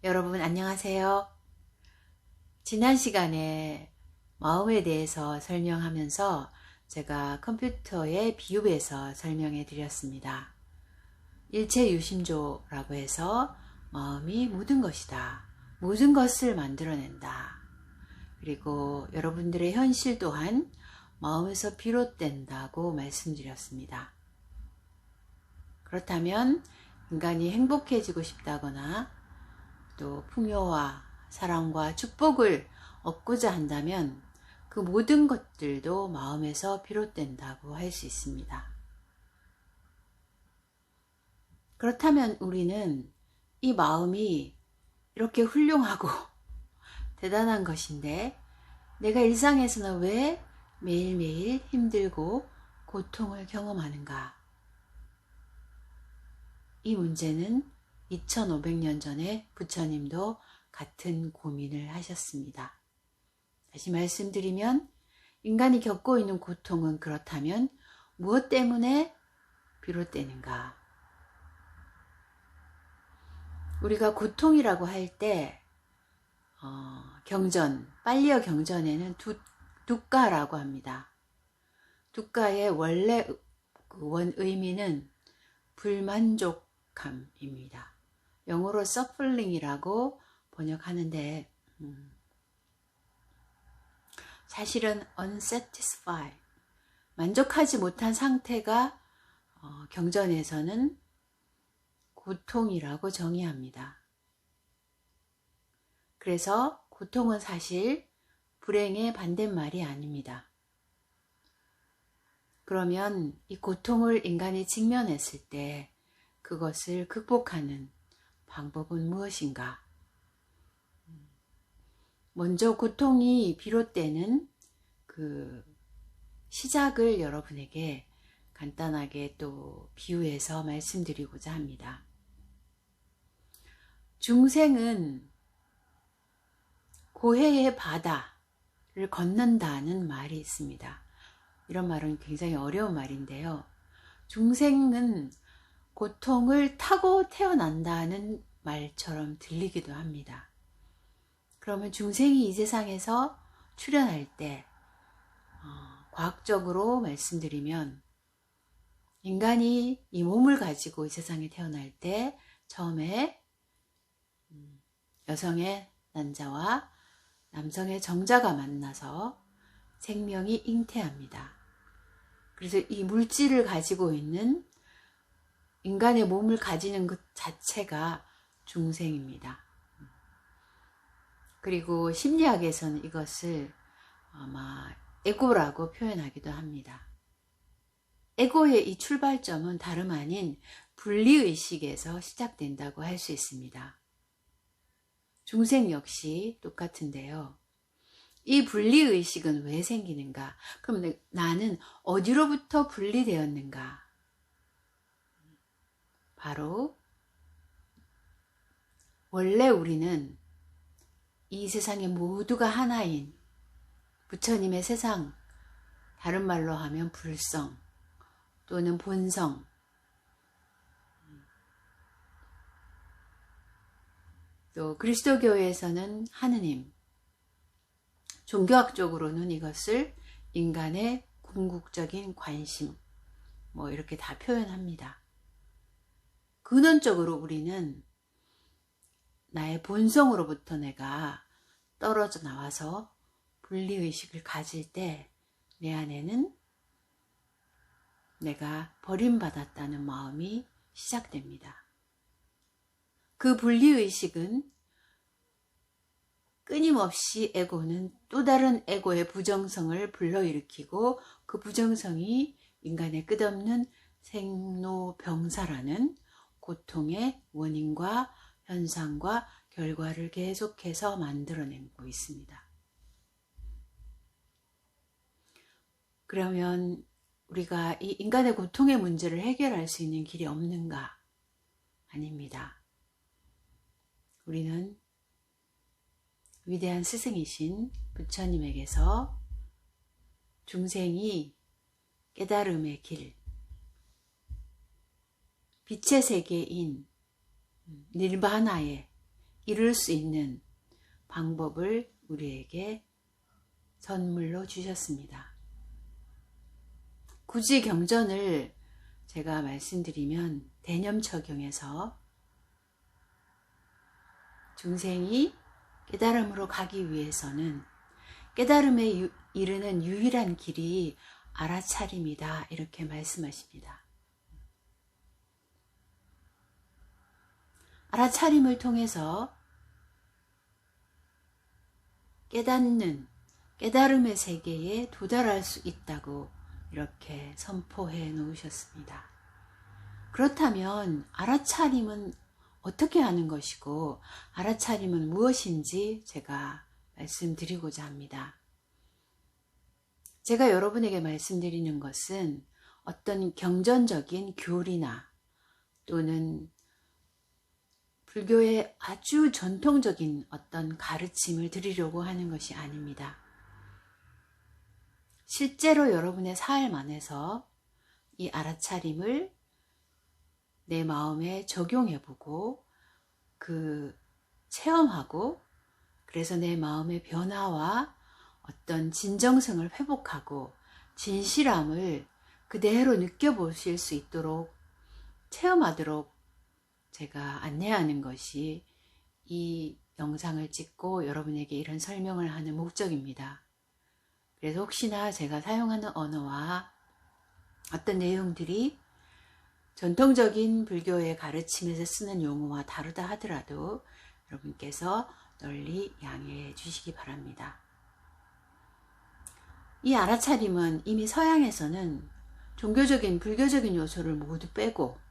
여러분 안녕하세요. 지난 시간에 마음에 대해서 설명하면서 제가 컴퓨터의 비유에서 설명해 드렸습니다. 일체유심조라고 해서 마음이 모든 것이다. 모든 것을 만들어낸다. 그리고 여러분들의 현실 또한 마음에서 비롯된다고 말씀드렸습니다. 그렇다면 인간이 행복해지고 싶다거나 또 풍요와 사랑과 축복을 얻고자 한다면 그 모든 것들도 마음에서 비롯된다고 할 수 있습니다. 그렇다면 우리는 이 마음이 이렇게 훌륭하고 대단한 것인데 내가 일상에서는 왜 매일매일 힘들고 고통을 경험하는가? 이 문제는 2500년 전에 부처님도 같은 고민을 하셨습니다. 다시 말씀드리면 인간이 겪고 있는 고통은 그렇다면 무엇 때문에 비롯되는가? 우리가 고통이라고 할 때 경전, 빨리어 경전에는 두가라고 합니다. 두가의 원래 원 의미는 불만족함입니다. 영어로 suffering이라고 번역하는데 사실은 unsatisfied, 만족하지 못한 상태가 경전에서는 고통이라고 정의합니다. 그래서 고통은 사실 불행의 반대말이 아닙니다. 그러면 이 고통을 인간이 직면했을 때 그것을 극복하는 방법은 무엇인가? 먼저 고통이 비롯되는 그 시작을 여러분에게 간단하게 또 비유해서 말씀드리고자 합니다. 중생은 고해의 바다를 건넌다는 말이 있습니다. 이런 말은 굉장히 어려운 말인데요. 중생은 고통을 타고 태어난다는 말처럼 들리기도 합니다. 그러면 중생이 이 세상에서 출현할 때 과학적으로 말씀드리면 인간이 이 몸을 가지고 이 세상에 태어날 때 처음에 여성의 난자와 남성의 정자가 만나서 생명이 잉태합니다. 그래서 이 물질을 가지고 있는 인간의 몸을 가지는 것 자체가 중생입니다. 그리고 심리학에서는 이것을 아마 에고라고 표현하기도 합니다. 에고의 이 출발점은 다름 아닌 분리의식에서 시작된다고 할 수 있습니다. 중생 역시 똑같은데요. 이 분리의식은 왜 생기는가? 그럼 나는 어디로부터 분리되었는가? 바로 원래 우리는 이 세상에 모두가 하나인 부처님의 세상, 다른 말로 하면 불성 또는 본성, 또 그리스도교에서는 하느님, 종교학적으로는 이것을 인간의 궁극적인 관심, 이렇게 다 표현합니다. 근원적으로 우리는 나의 본성으로부터 내가 떨어져 나와서 분리의식을 가질 때 내 안에는 내가 버림받았다는 마음이 시작됩니다. 그 분리의식은 끊임없이 에고는 또 다른 에고의 부정성을 불러일으키고 그 부정성이 인간의 끝없는 생로병사라는 고통의 원인과 현상과 결과를 계속해서 만들어내고 있습니다. 그러면 우리가 이 인간의 고통의 문제를 해결할 수 있는 길이 없는가? 아닙니다. 우리는 위대한 스승이신 부처님에게서 중생이 깨달음의 길, 빛의 세계인 닐바나의 이룰 수 있는 방법을 우리에게 선물로 주셨습니다. 굳이 경전을 제가 말씀드리면 대념처경에서 중생이 깨달음으로 가기 위해서는 깨달음에 이르는 유일한 길이 알아차림이다, 이렇게 말씀하십니다. 알아차림을 통해서 깨달음의 세계에 도달할 수 있다고 이렇게 선포해 놓으셨습니다. 그렇다면 알아차림은 어떻게 하는 것이고 알아차림은 무엇인지 제가 말씀드리고자 합니다. 제가 여러분에게 말씀드리는 것은 어떤 경전적인 교리나 또는 불교의 아주 전통적인 어떤 가르침을 드리려고 하는 것이 아닙니다. 실제로 여러분의 삶 안에서 이 알아차림을 내 마음에 적용해보고 체험하고 그래서 내 마음의 변화와 어떤 진정성을 회복하고 진실함을 그대로 느껴보실 수 있도록 체험하도록 제가 안내하는 것이 이 영상을 찍고 여러분에게 이런 설명을 하는 목적입니다. 그래서 혹시나 제가 사용하는 언어와 어떤 내용들이 전통적인 불교의 가르침에서 쓰는 용어와 다르다 하더라도 여러분께서 널리 양해해 주시기 바랍니다. 이 알아차림은 이미 서양에서는 종교적인 불교적인 요소를 모두 빼고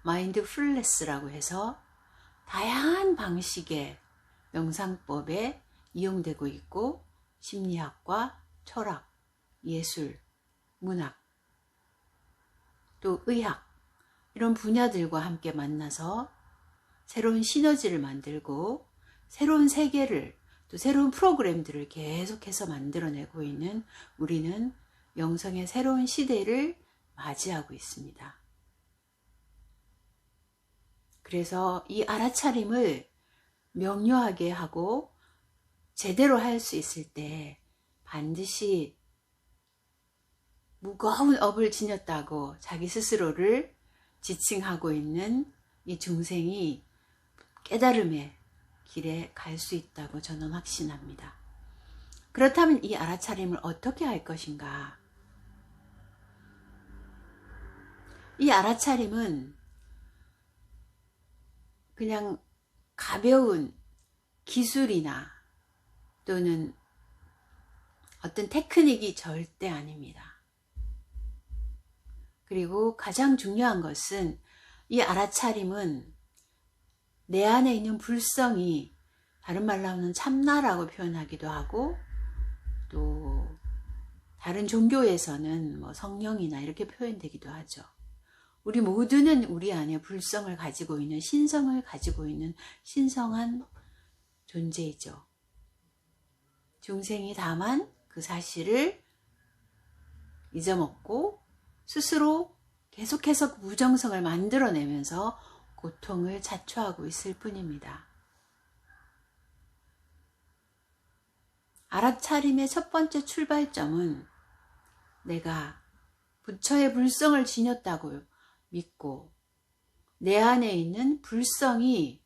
마인드풀니스라고 해서 다양한 방식의 명상법에 이용되고 있고 심리학과 철학, 예술, 문학, 또 의학 이런 분야들과 함께 만나서 새로운 시너지를 만들고 새로운 세계를 또 새로운 프로그램들을 계속해서 만들어내고 있는 우리는 영성의 새로운 시대를 맞이하고 있습니다. 그래서 이 알아차림을 명료하게 하고 제대로 할 수 있을 때 반드시 무거운 업을 지녔다고 자기 스스로를 지칭하고 있는 이 중생이 깨달음의 길에 갈 수 있다고 저는 확신합니다. 그렇다면 이 알아차림을 어떻게 할 것인가? 이 알아차림은 그냥 가벼운 기술이나 또는 어떤 테크닉이 절대 아닙니다. 그리고 가장 중요한 것은 이 알아차림은 내 안에 있는 불성이 다른 말로 하면 참나라고 표현하기도 하고 또 다른 종교에서는 뭐 성령이나 이렇게 표현되기도 하죠. 우리 모두는 우리 안에 불성을 가지고 있는 신성을 가지고 있는 신성한 존재이죠. 중생이 다만 그 사실을 잊어먹고 스스로 계속해서 무정성을 만들어내면서 고통을 자초하고 있을 뿐입니다. 알아차림의 첫 번째 출발점은 내가 부처의 불성을 지녔다고 믿고 내 안에 있는 불성이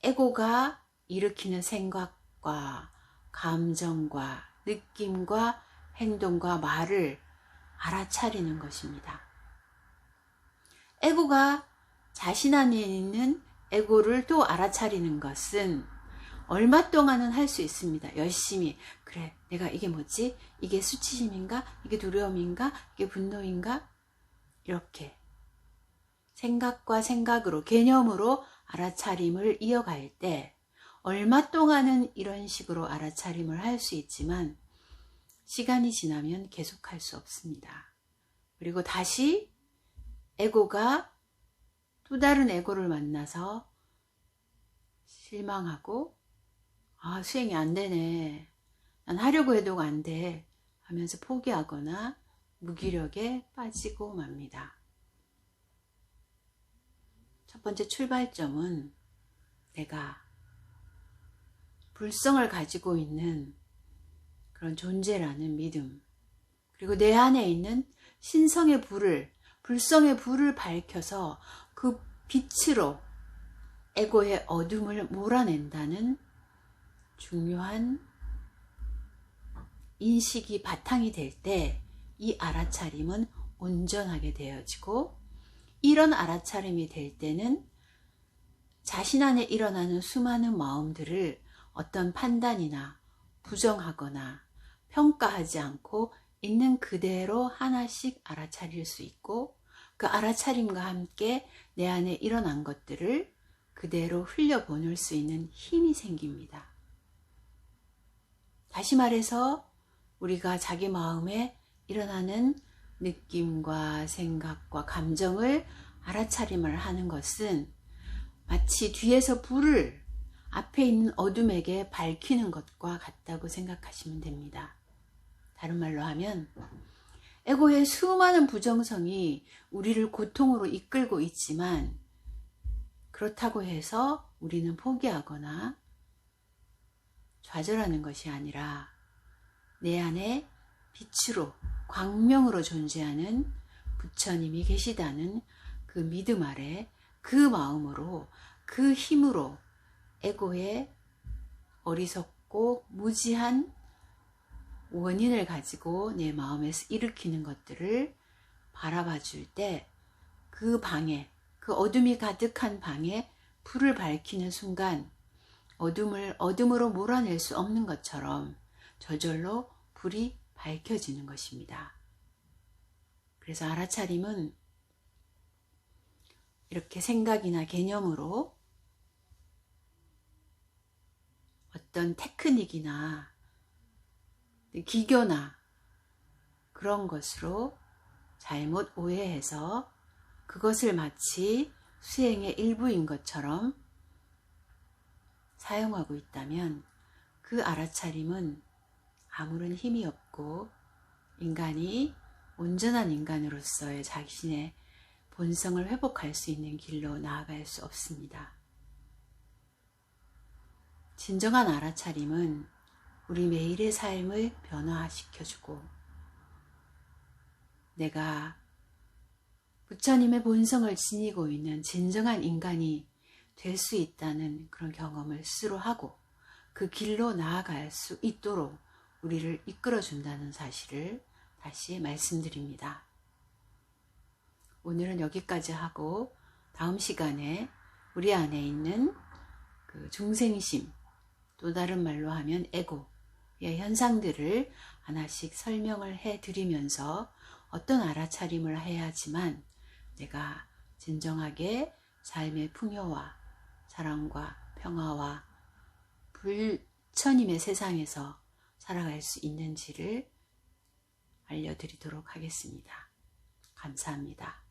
에고가 일으키는 생각과 감정과 느낌과 행동과 말을 알아차리는 것입니다. 에고가 자신 안에 있는 에고를 또 알아차리는 것은 얼마 동안은 할 수 있습니다. 열심히 그래 내가 이게 뭐지? 이게 수치심인가? 이게 두려움인가? 이게 분노인가? 이렇게 생각과 생각으로 개념으로 알아차림을 이어갈 때 얼마 동안은 이런 식으로 알아차림을 할 수 있지만 시간이 지나면 계속할 수 없습니다. 그리고 다시 에고가 또 다른 에고를 만나서 실망하고 수행이 안 되네. 난 하려고 해도 안 돼. 하면서 포기하거나 무기력에 빠지고 맙니다. 첫 번째 출발점은 내가 불성을 가지고 있는 그런 존재라는 믿음, 그리고 내 안에 있는 신성의 불을, 불성의 불을 밝혀서 그 빛으로 에고의 어둠을 몰아낸다는 중요한 인식이 바탕이 될 때 이 알아차림은 온전하게 되어지고, 이런 알아차림이 될 때는 자신 안에 일어나는 수많은 마음들을 어떤 판단이나 부정하거나 평가하지 않고 있는 그대로 하나씩 알아차릴 수 있고, 그 알아차림과 함께 내 안에 일어난 것들을 그대로 흘려보낼 수 있는 힘이 생깁니다. 다시 말해서 우리가 자기 마음에 일어나는 느낌과 생각과 감정을 알아차림을 하는 것은 마치 뒤에서 불을 앞에 있는 어둠에게 밝히는 것과 같다고 생각하시면 됩니다. 다른 말로 하면 에고의 수많은 부정성이 우리를 고통으로 이끌고 있지만, 그렇다고 해서 우리는 포기하거나 좌절하는 것이 아니라 내 안에 빛으로, 광명으로 존재하는 부처님이 계시다는 그 믿음 아래, 그 마음으로, 그 힘으로 에고의 어리석고 무지한 원인을 가지고 내 마음에서 일으키는 것들을 바라봐 줄 때, 그 방에, 그 어둠이 가득한 방에 불을 밝히는 순간 어둠을 어둠으로 몰아낼 수 없는 것처럼 저절로 불이 밝혀지는 것입니다. 그래서 알아차림은 이렇게 생각이나 개념으로 어떤 테크닉이나 기교나 그런 것으로 잘못 오해해서 그것을 마치 수행의 일부인 것처럼 사용하고 있다면, 그 알아차림은 아무런 힘이 없고 인간이 온전한 인간으로서의 자신의 본성을 회복할 수 있는 길로 나아갈 수 없습니다. 진정한 알아차림은 우리 매일의 삶을 변화시켜주고, 내가 부처님의 본성을 지니고 있는 진정한 인간이 될 수 있다는 그런 경험을 스스로 하고 그 길로 나아갈 수 있도록 우리를 이끌어준다는 사실을 다시 말씀드립니다. 오늘은 여기까지 하고, 다음 시간에 우리 안에 있는 그 중생심, 또 다른 말로 하면 에고의 현상들을 하나씩 설명을 해드리면서 어떤 알아차림을 해야지만 내가 진정하게 삶의 풍요와 사랑과 평화와 불처님의 세상에서 살아갈 수 있는지를 알려드리도록 하겠습니다. 감사합니다.